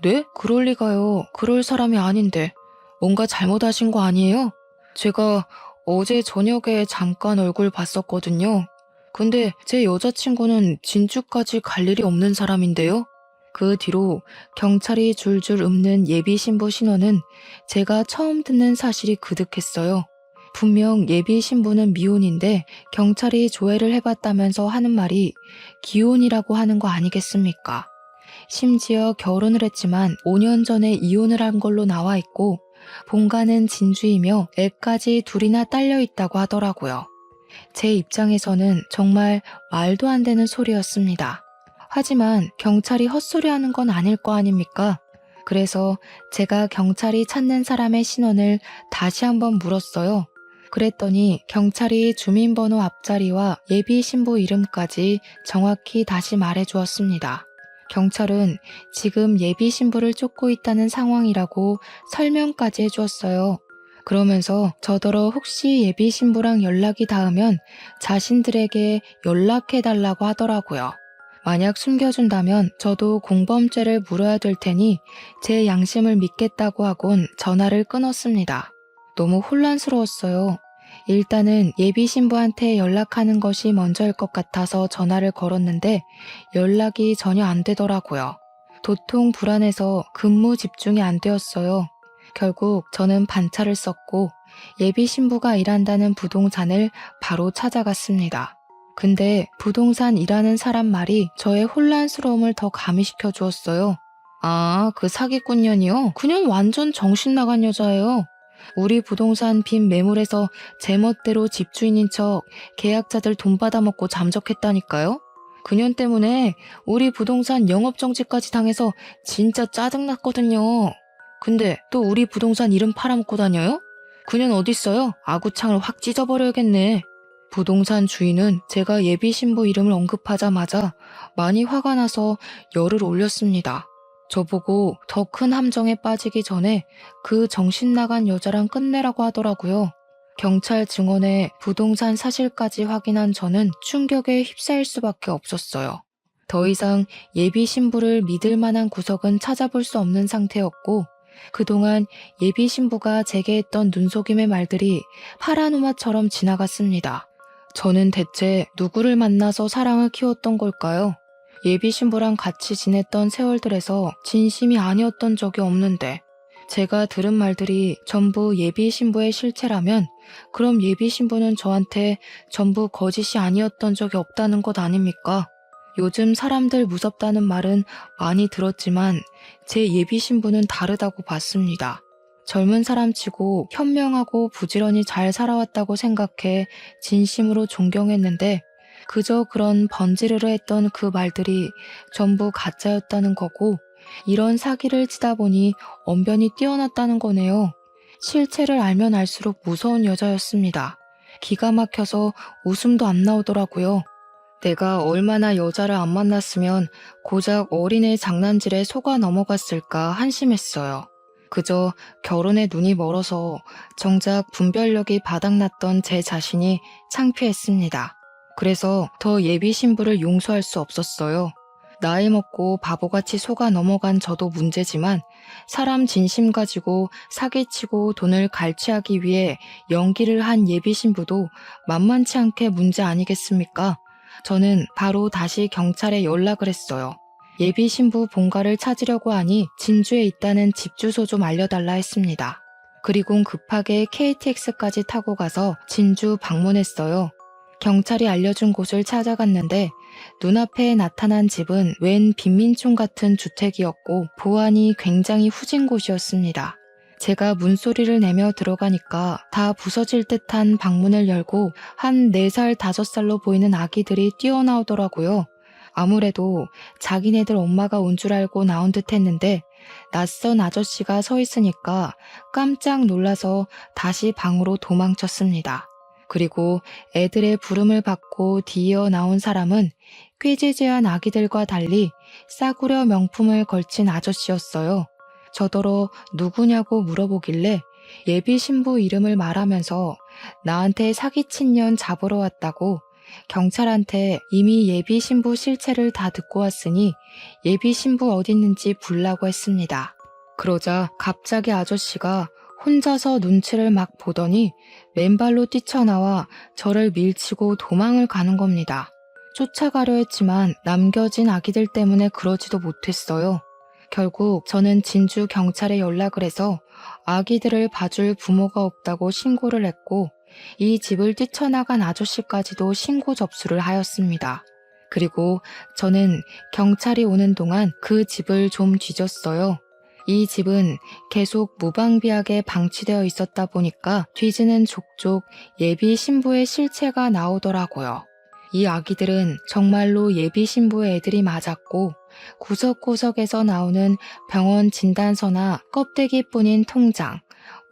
네? 그럴 리가요. 그럴 사람이 아닌데. 뭔가 잘못하신 거 아니에요? 제가 어제 저녁에 잠깐 얼굴 봤었거든요. 근데 제 여자친구는 진주까지 갈 일이 없는 사람인데요. 그 뒤로 경찰이 줄줄 읊는 예비 신부 신원은 제가 처음 듣는 사실이 그득했어요. 분명 예비 신부는 미혼인데 경찰이 조회를 해봤다면서 하는 말이 기혼이라고 하는 거 아니겠습니까? 심지어 결혼을 했지만 5년 전에 이혼을 한 걸로 나와 있고 본가는 진주이며 애까지 둘이나 딸려 있다고 하더라고요. 제 입장에서는 정말 말도 안 되는 소리였습니다. 하지만 경찰이 헛소리하는 건 아닐 거 아닙니까? 그래서 제가 경찰이 찾는 사람의 신원을 다시 한번 물었어요. 그랬더니 경찰이 주민번호 앞자리와 예비 신부 이름까지 정확히 다시 말해주었습니다. 경찰은 지금 예비 신부를 쫓고 있다는 상황이라고 설명까지 해주었어요. 그러면서 저더러 혹시 예비 신부랑 연락이 닿으면 자신들에게 연락해달라고 하더라고요. 만약 숨겨준다면 저도 공범죄를 물어야 될 테니 제 양심을 믿겠다고 하곤 전화를 끊었습니다. 너무 혼란스러웠어요. 일단은 예비 신부한테 연락하는 것이 먼저일 것 같아서 전화를 걸었는데 연락이 전혀 안 되더라고요. 도통 불안해서 근무 집중이 안 되었어요. 결국 저는 반차를 썼고 예비 신부가 일한다는 부동산을 바로 찾아갔습니다. 근데 부동산 일하는 사람 말이 저의 혼란스러움을 더 가미시켜 주었어요. 아, 그 사기꾼년이요? 그년 완전 정신 나간 여자예요. 우리 부동산 빈 매물에서 제멋대로 집주인인 척 계약자들 돈 받아먹고 잠적했다니까요? 그년 때문에 우리 부동산 영업정지까지 당해서 진짜 짜증났거든요. 근데 또 우리 부동산 이름 팔아먹고 다녀요? 그년 어딨어요? 아구창을 확 찢어버려야겠네. 부동산 주인은 제가 예비 신부 이름을 언급하자마자 많이 화가 나서 열을 올렸습니다. 저보고 더 큰 함정에 빠지기 전에 그 정신나간 여자랑 끝내라고 하더라고요. 경찰 증언에 부동산 사실까지 확인한 저는 충격에 휩싸일 수밖에 없었어요. 더 이상 예비 신부를 믿을 만한 구석은 찾아볼 수 없는 상태였고 그동안 예비 신부가 제게 했던 눈속임의 말들이 파라노마처럼 지나갔습니다. 저는 대체 누구를 만나서 사랑을 키웠던 걸까요? 예비 신부랑 같이 지냈던 세월들에서 진심이 아니었던 적이 없는데 제가 들은 말들이 전부 예비 신부의 실체라면 그럼 예비 신부는 저한테 전부 거짓이 아니었던 적이 없다는 것 아닙니까? 요즘 사람들 무섭다는 말은 많이 들었지만 제 예비 신부는 다르다고 봤습니다. 젊은 사람치고 현명하고 부지런히 잘 살아왔다고 생각해 진심으로 존경했는데 그저 그런 번지르르 했던 그 말들이 전부 가짜였다는 거고 이런 사기를 치다 보니 언변이 뛰어났다는 거네요. 실체를 알면 알수록 무서운 여자였습니다. 기가 막혀서 웃음도 안 나오더라고요. 내가 얼마나 여자를 안 만났으면 고작 어린애 장난질에 속아 넘어갔을까 한심했어요. 그저 결혼에 눈이 멀어서 정작 분별력이 바닥났던 제 자신이 창피했습니다. 그래서 더 예비 신부를 용서할 수 없었어요. 나이 먹고 바보같이 속아 넘어간 저도 문제지만 사람 진심 가지고 사기치고 돈을 갈취하기 위해 연기를 한 예비 신부도 만만치 않게 문제 아니겠습니까? 저는 바로 다시 경찰에 연락을 했어요. 예비 신부 본가를 찾으려고 하니 진주에 있다는 집 주소 좀 알려달라 했습니다. 그리고 급하게 KTX까지 타고 가서 진주 방문했어요. 경찰이 알려준 곳을 찾아갔는데 눈앞에 나타난 집은 웬 빈민촌 같은 주택이었고 보안이 굉장히 후진 곳이었습니다. 제가 문소리를 내며 들어가니까 다 부서질 듯한 방문을 열고 한 4살, 5살로 보이는 아기들이 뛰어나오더라고요. 아무래도 자기네들 엄마가 온 줄 알고 나온 듯 했는데 낯선 아저씨가 서 있으니까 깜짝 놀라서 다시 방으로 도망쳤습니다. 그리고 애들의 부름을 받고 뒤이어 나온 사람은 꾀지지한 아기들과 달리 싸구려 명품을 걸친 아저씨였어요. 저더러 누구냐고 물어보길래 예비 신부 이름을 말하면서 나한테 사기친 년 잡으러 왔다고 경찰한테 이미 예비 신부 실체를 다 듣고 왔으니 예비 신부 어딨는지 불라고 했습니다. 그러자 갑자기 아저씨가 혼자서 눈치를 막 보더니 맨발로 뛰쳐나와 저를 밀치고 도망을 가는 겁니다. 쫓아가려 했지만 남겨진 아기들 때문에 그러지도 못했어요. 결국 저는 진주 경찰에 연락을 해서 아기들을 봐줄 부모가 없다고 신고를 했고 이 집을 뛰쳐나간 아저씨까지도 신고 접수를 하였습니다. 그리고 저는 경찰이 오는 동안 그 집을 좀 뒤졌어요. 이 집은 계속 무방비하게 방치되어 있었다 보니까 뒤지는 족족 예비 신부의 실체가 나오더라고요. 이 아기들은 정말로 예비 신부의 애들이 맞았고 구석구석에서 나오는 병원 진단서나 껍데기뿐인 통장,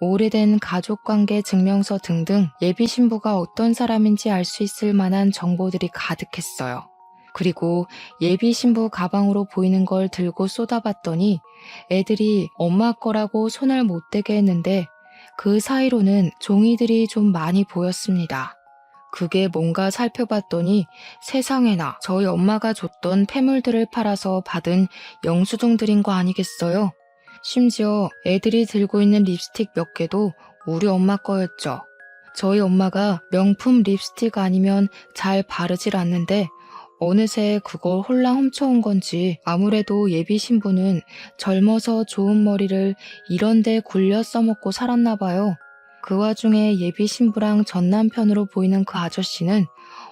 오래된 가족관계 증명서 등등 예비 신부가 어떤 사람인지 알 수 있을 만한 정보들이 가득했어요. 그리고 예비 신부 가방으로 보이는 걸 들고 쏟아봤더니 애들이 엄마 거라고 손을 못 대게 했는데 그 사이로는 종이들이 좀 많이 보였습니다. 그게 뭔가 살펴봤더니 세상에나 저희 엄마가 줬던 폐물들을 팔아서 받은 영수증들인 거 아니겠어요? 심지어 애들이 들고 있는 립스틱 몇 개도 우리 엄마 거였죠. 저희 엄마가 명품 립스틱 아니면 잘 바르질 않는데 어느새 그걸 홀랑 훔쳐온 건지 아무래도 예비 신부는 젊어서 좋은 머리를 이런데 굴려 써먹고 살았나 봐요. 그 와중에 예비 신부랑 전 남편으로 보이는 그 아저씨는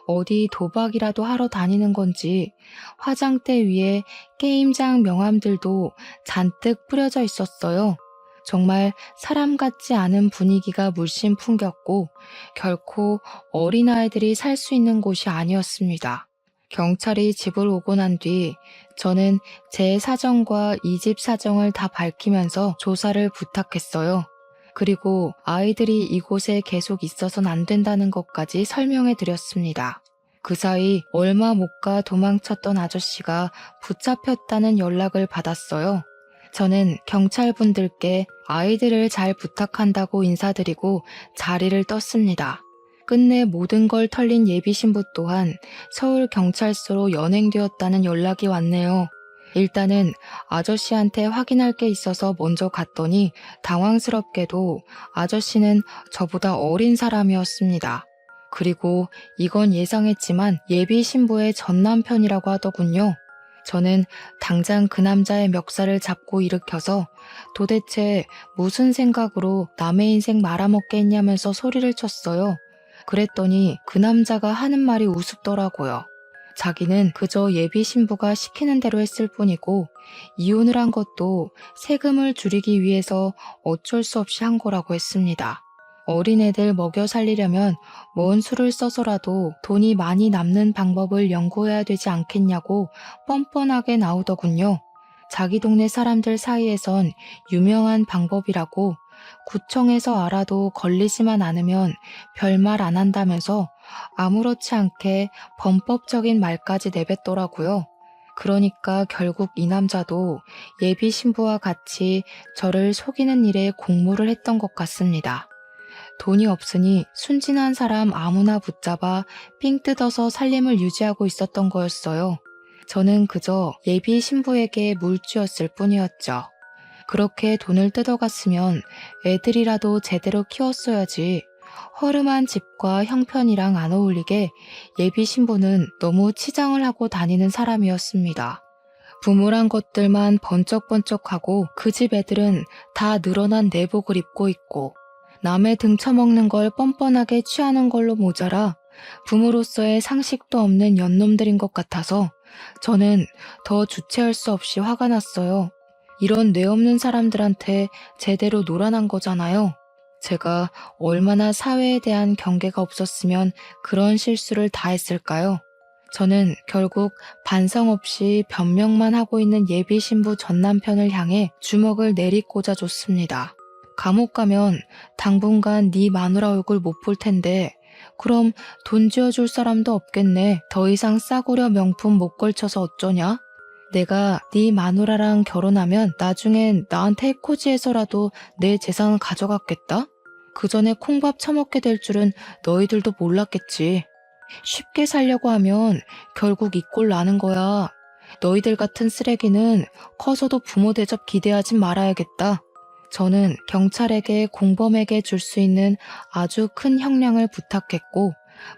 어디 도박이라도 하러 다니는 건지 화장대 위에 게임장 명함들도 잔뜩 뿌려져 있었어요. 정말 사람 같지 않은 분위기가 물씬 풍겼고 결코 어린아이들이 살 수 있는 곳이 아니었습니다. 경찰이 집을 오고 난 뒤 저는 제 사정과 이 집 사정을 다 밝히면서 조사를 부탁했어요. 그리고 아이들이 이곳에 계속 있어선 안 된다는 것까지 설명해 드렸습니다. 그 사이 얼마 못 가 도망쳤던 아저씨가 붙잡혔다는 연락을 받았어요. 저는 경찰분들께 아이들을 잘 부탁한다고 인사드리고 자리를 떴습니다. 끝내 모든 걸 털린 예비 신부 또한 서울경찰서로 연행되었다는 연락이 왔네요. 일단은 아저씨한테 확인할 게 있어서 먼저 갔더니 당황스럽게도 아저씨는 저보다 어린 사람이었습니다. 그리고 이건 예상했지만 예비 신부의 전 남편이라고 하더군요. 저는 당장 그 남자의 멱살을 잡고 일으켜서 도대체 무슨 생각으로 남의 인생 말아먹게 했냐면서 소리를 쳤어요. 그랬더니 그 남자가 하는 말이 우습더라고요. 자기는 그저 예비 신부가 시키는 대로 했을 뿐이고 이혼을 한 것도 세금을 줄이기 위해서 어쩔 수 없이 한 거라고 했습니다. 어린애들 먹여 살리려면 먼 수를 써서라도 돈이 많이 남는 방법을 연구해야 되지 않겠냐고 뻔뻔하게 나오더군요. 자기 동네 사람들 사이에선 유명한 방법이라고 구청에서 알아도 걸리지만 않으면 별말 안 한다면서 아무렇지 않게 범법적인 말까지 내뱉더라고요. 그러니까 결국 이 남자도 예비 신부와 같이 저를 속이는 일에 공모를 했던 것 같습니다. 돈이 없으니 순진한 사람 아무나 붙잡아 삥 뜯어서 살림을 유지하고 있었던 거였어요. 저는 그저 예비 신부에게 물쥐였을 뿐이었죠. 그렇게 돈을 뜯어갔으면 애들이라도 제대로 키웠어야지. 허름한 집과 형편이랑 안 어울리게 예비 신부는 너무 치장을 하고 다니는 사람이었습니다. 부물한 것들만 번쩍번쩍하고 그 집 애들은 다 늘어난 내복을 입고 있고 남의 등 쳐먹는 걸 뻔뻔하게 취하는 걸로 모자라 부모로서의 상식도 없는 연놈들인 것 같아서 저는 더 주체할 수 없이 화가 났어요. 이런 뇌 없는 사람들한테 제대로 놀아난 거잖아요. 제가 얼마나 사회에 대한 경계가 없었으면 그런 실수를 다 했을까요? 저는 결국 반성 없이 변명만 하고 있는 예비 신부 전 남편을 향해 주먹을 내리꽂아 줬습니다. 감옥 가면 당분간 네 마누라 얼굴 못 볼 텐데 그럼 돈 지어줄 사람도 없겠네. 더 이상 싸구려 명품 못 걸쳐서 어쩌냐? 내가 네 마누라랑 결혼하면 나중엔 나한테 해코지해서라도 내 재산을 가져갔겠다? 그 전에 콩밥 처먹게 될 줄은 너희들도 몰랐겠지. 쉽게 살려고 하면 결국 이 꼴 나는 거야. 너희들 같은 쓰레기는 커서도 부모 대접 기대하진 말아야겠다. 저는 경찰에게 공범에게 줄 수 있는 아주 큰 형량을 부탁했고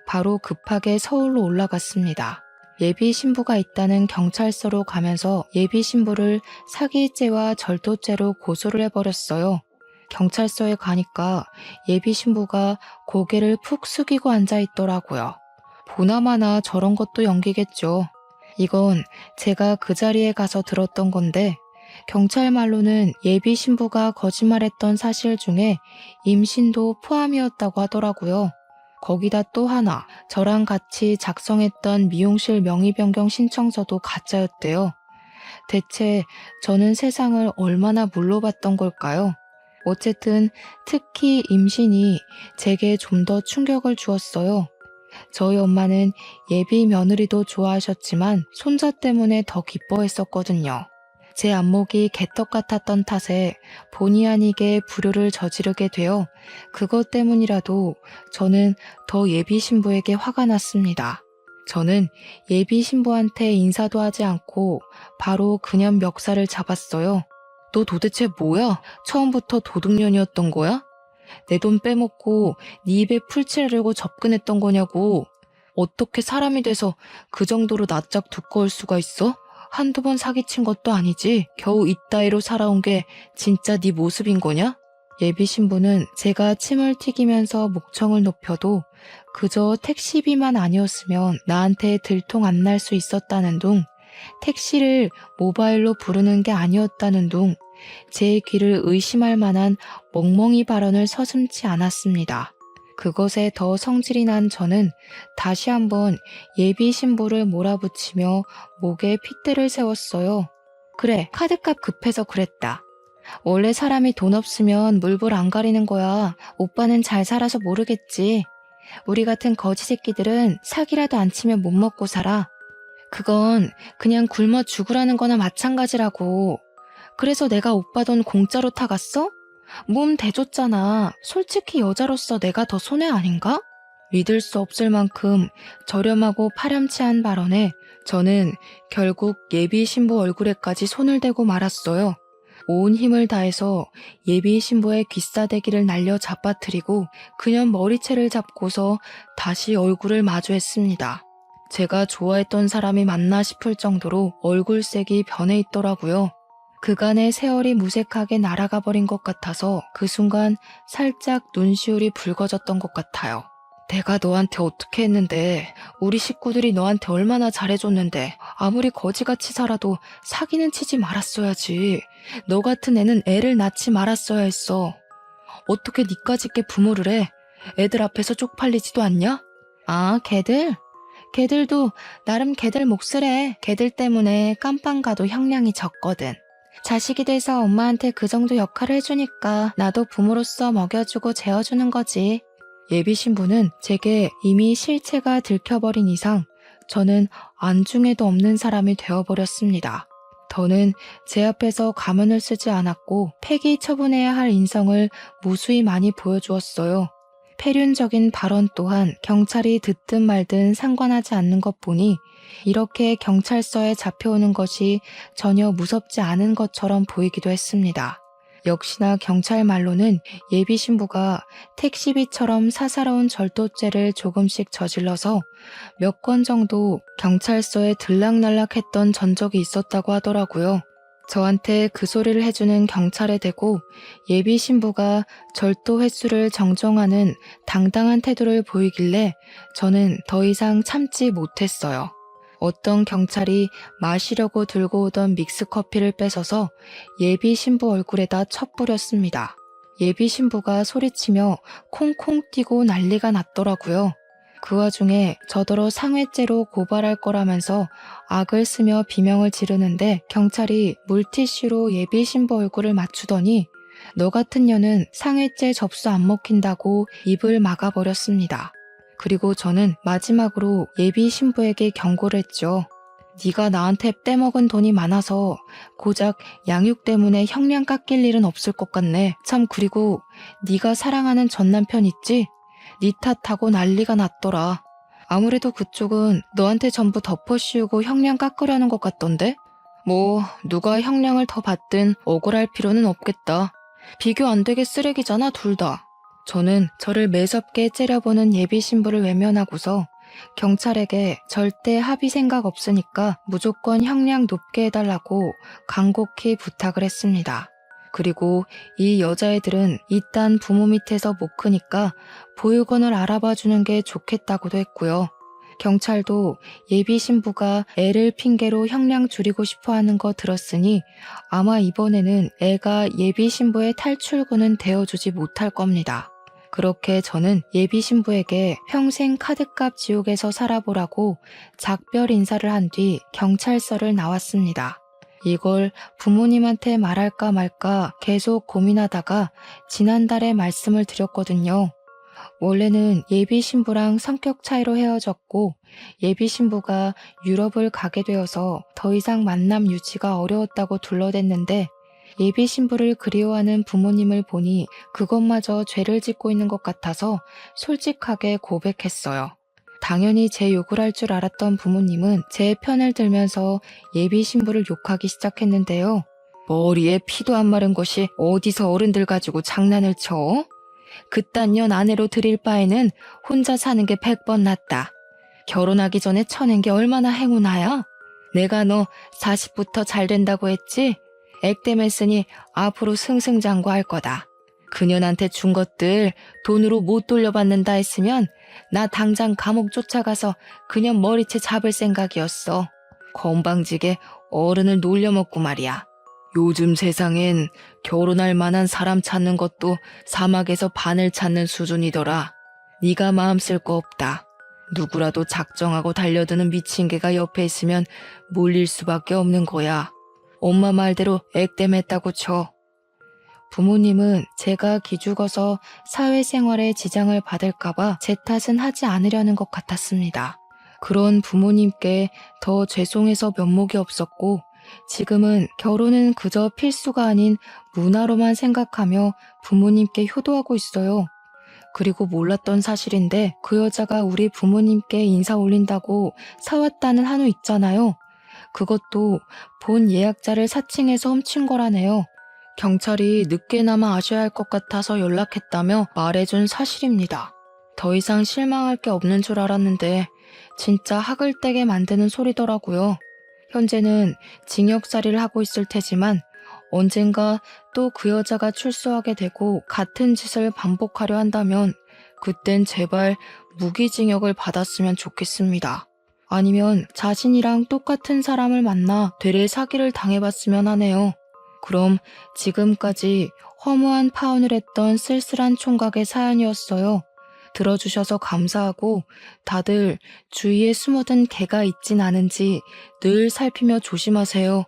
바로 급하게 서울로 올라갔습니다. 예비 신부가 있다는 경찰서로 가면서 예비 신부를 사기죄와 절도죄로 고소를 해버렸어요. 경찰서에 가니까 예비 신부가 고개를 푹 숙이고 앉아있더라고요. 보나마나 저런 것도 연기겠죠. 이건 제가 그 자리에 가서 들었던 건데 경찰 말로는 예비 신부가 거짓말했던 사실 중에 임신도 포함이었다고 하더라고요. 거기다 또 하나, 저랑 같이 작성했던 미용실 명의 변경 신청서도 가짜였대요. 대체 저는 세상을 얼마나 물러봤던 걸까요? 어쨌든 특히 임신이 제게 좀 더 충격을 주었어요. 저희 엄마는 예비 며느리도 좋아하셨지만 손자 때문에 더 기뻐했었거든요. 제 안목이 개떡 같았던 탓에 본의 아니게 불효를 저지르게 되어 그것 때문이라도 저는 더 예비 신부에게 화가 났습니다. 저는 예비 신부한테 인사도 하지 않고 바로 그냥 멱살을 잡았어요. 너 도대체 뭐야? 처음부터 도둑년이었던 거야? 내 돈 빼먹고 네 입에 풀칠하려고 접근했던 거냐고. 어떻게 사람이 돼서 그 정도로 낯짝 두꺼울 수가 있어? 한두 번 사기친 것도 아니지. 겨우 이따위로 살아온 게 진짜 네 모습인 거냐? 예비 신부는 제가 침을 튀기면서 목청을 높여도 그저 택시비만 아니었으면 나한테 들통 안 날 수 있었다는 둥, 택시를 모바일로 부르는 게 아니었다는 둥, 제 귀를 의심할 만한 멍멍이 발언을 서슴지 않았습니다. 그것에 더 성질이 난 저는 다시 한번 예비 신부를 몰아붙이며 목에 핏대를 세웠어요. 그래, 카드값 급해서 그랬다. 원래 사람이 돈 없으면 물불 안 가리는 거야. 오빠는 잘 살아서 모르겠지. 우리 같은 거지 새끼들은 사기라도 안 치면 못 먹고 살아. 그건 그냥 굶어 죽으라는 거나 마찬가지라고. 그래서 내가 오빠 돈 공짜로 타갔어? 몸 대줬잖아. 솔직히 여자로서 내가 더 손해 아닌가? 믿을 수 없을 만큼 저렴하고 파렴치한 발언에 저는 결국 예비 신부 얼굴에까지 손을 대고 말았어요. 온 힘을 다해서 예비 신부의 귀싸대기를 날려 잡아뜨리고 그냥 머리채를 잡고서 다시 얼굴을 마주했습니다. 제가 좋아했던 사람이 맞나 싶을 정도로 얼굴색이 변해 있더라고요. 그간의 세월이 무색하게 날아가 버린 것 같아서 그 순간 살짝 눈시울이 붉어졌던 것 같아요. 내가 너한테 어떻게 했는데, 우리 식구들이 너한테 얼마나 잘해줬는데 아무리 거지같이 살아도 사기는 치지 말았어야지. 너 같은 애는 애를 낳지 말았어야 했어. 어떻게 니까짓 게 부모를 해? 애들 앞에서 쪽팔리지도 않냐? 아, 걔들? 걔들도 나름 걔들 몫을. 걔들 때문에 깜빵 가도 형량이 적거든. 자식이 돼서 엄마한테 그 정도 역할을 해주니까 나도 부모로서 먹여주고 재워주는 거지. 예비 신부는 제게 이미 실체가 들켜버린 이상 저는 안중에도 없는 사람이 되어버렸습니다. 더는 제 앞에서 가면을 쓰지 않았고 폐기 처분해야 할 인성을 무수히 많이 보여주었어요. 폐륜적인 발언 또한 경찰이 듣든 말든 상관하지 않는 것 보니 이렇게 경찰서에 잡혀오는 것이 전혀 무섭지 않은 것처럼 보이기도 했습니다. 역시나 경찰 말로는 예비 신부가 택시비처럼 사사로운 절도죄를 조금씩 저질러서 몇 건 정도 경찰서에 들락날락했던 전적이 있었다고 하더라고요. 저한테 그 소리를 해주는 경찰에 대고 예비 신부가 절도 횟수를 정정하는 당당한 태도를 보이길래 저는 더 이상 참지 못했어요. 어떤 경찰이 마시려고 들고 오던 믹스커피를 뺏어서 예비 신부 얼굴에다 쳐뿌렸습니다. 예비 신부가 소리치며 콩콩 뛰고 난리가 났더라고요. 그 와중에 저더러 상해죄로 고발할 거라면서 악을 쓰며 비명을 지르는데 경찰이 물티슈로 예비 신부 얼굴을 맞추더니 너 같은 년은 상해죄 접수 안 먹힌다고 입을 막아버렸습니다. 그리고 저는 마지막으로 예비 신부에게 경고를 했죠. 네가 나한테 떼먹은 돈이 많아서 고작 양육 때문에 형량 깎일 일은 없을 것 같네. 참 그리고 네가 사랑하는 전 남편 있지? 네 탓하고 난리가 났더라. 아무래도 그쪽은 너한테 전부 덮어씌우고 형량 깎으려는 것 같던데? 뭐 누가 형량을 더 받든 억울할 필요는 없겠다. 비교 안 되게 쓰레기잖아 둘 다. 저는 저를 매섭게 째려보는 예비 신부를 외면하고서 경찰에게 절대 합의 생각 없으니까 무조건 형량 높게 해달라고 간곡히 부탁을 했습니다. 그리고 이 여자애들은 이딴 부모 밑에서 못 크니까 보육원을 알아봐 주는 게 좋겠다고도 했고요. 경찰도 예비 신부가 애를 핑계로 형량 줄이고 싶어 하는 거 들었으니 아마 이번에는 애가 예비 신부의 탈출구는 되어주지 못할 겁니다. 그렇게 저는 예비 신부에게 평생 카드값 지옥에서 살아보라고 작별 인사를 한 뒤 경찰서를 나왔습니다. 이걸 부모님한테 말할까 말까 계속 고민하다가 지난달에 말씀을 드렸거든요. 원래는 예비 신부랑 성격 차이로 헤어졌고 예비 신부가 유럽을 가게 되어서 더 이상 만남 유지가 어려웠다고 둘러댔는데 예비 신부를 그리워하는 부모님을 보니 그것마저 죄를 짓고 있는 것 같아서 솔직하게 고백했어요. 당연히 제 욕을 할 줄 알았던 부모님은 제 편을 들면서 예비 신부를 욕하기 시작했는데요. 머리에 피도 안 마른 것이 어디서 어른들 가지고 장난을 쳐? 그딴 년 아내로 들일 바에는 혼자 사는 게 100번 낫다. 결혼하기 전에 쳐낸 게 얼마나 행운아야? 내가 너 40부터 잘 된다고 했지? 액땜했으니 앞으로 승승장구할 거다. 그년한테 준 것들 돈으로 못 돌려받는다 했으면 나 당장 감옥 쫓아가서 그년 머리채 잡을 생각이었어. 건방지게 어른을 놀려먹고 말이야. 요즘 세상엔 결혼할 만한 사람 찾는 것도 사막에서 바늘 찾는 수준이더라. 네가 마음 쓸 거 없다. 누구라도 작정하고 달려드는 미친 개가 옆에 있으면 몰릴 수밖에 없는 거야. 엄마 말대로 액땜했다고 쳐. 부모님은 제가 기죽어서 사회생활에 지장을 받을까봐 제 탓은 하지 않으려는 것 같았습니다. 그런 부모님께 더 죄송해서 면목이 없었고 지금은 결혼은 그저 필수가 아닌 문화로만 생각하며 부모님께 효도하고 있어요. 그리고 몰랐던 사실인데 그 여자가 우리 부모님께 인사 올린다고 사왔다는 한우 있잖아요. 그것도 본 예약자를 사칭해서 훔친 거라네요. 경찰이 늦게나마 아셔야 할 것 같아서 연락했다며 말해준 사실입니다. 더 이상 실망할 게 없는 줄 알았는데 진짜 학을 떼게 만드는 소리더라고요. 현재는 징역살이를 하고 있을 테지만 언젠가 또 그 여자가 출소하게 되고 같은 짓을 반복하려 한다면 그땐 제발 무기징역을 받았으면 좋겠습니다. 아니면 자신이랑 똑같은 사람을 만나 되레 사기를 당해봤으면 하네요. 그럼 지금까지 허무한 파혼을 했던 쓸쓸한 총각의 사연이었어요. 들어주셔서 감사하고 다들 주위에 숨어든 개가 있진 않은지 늘 살피며 조심하세요.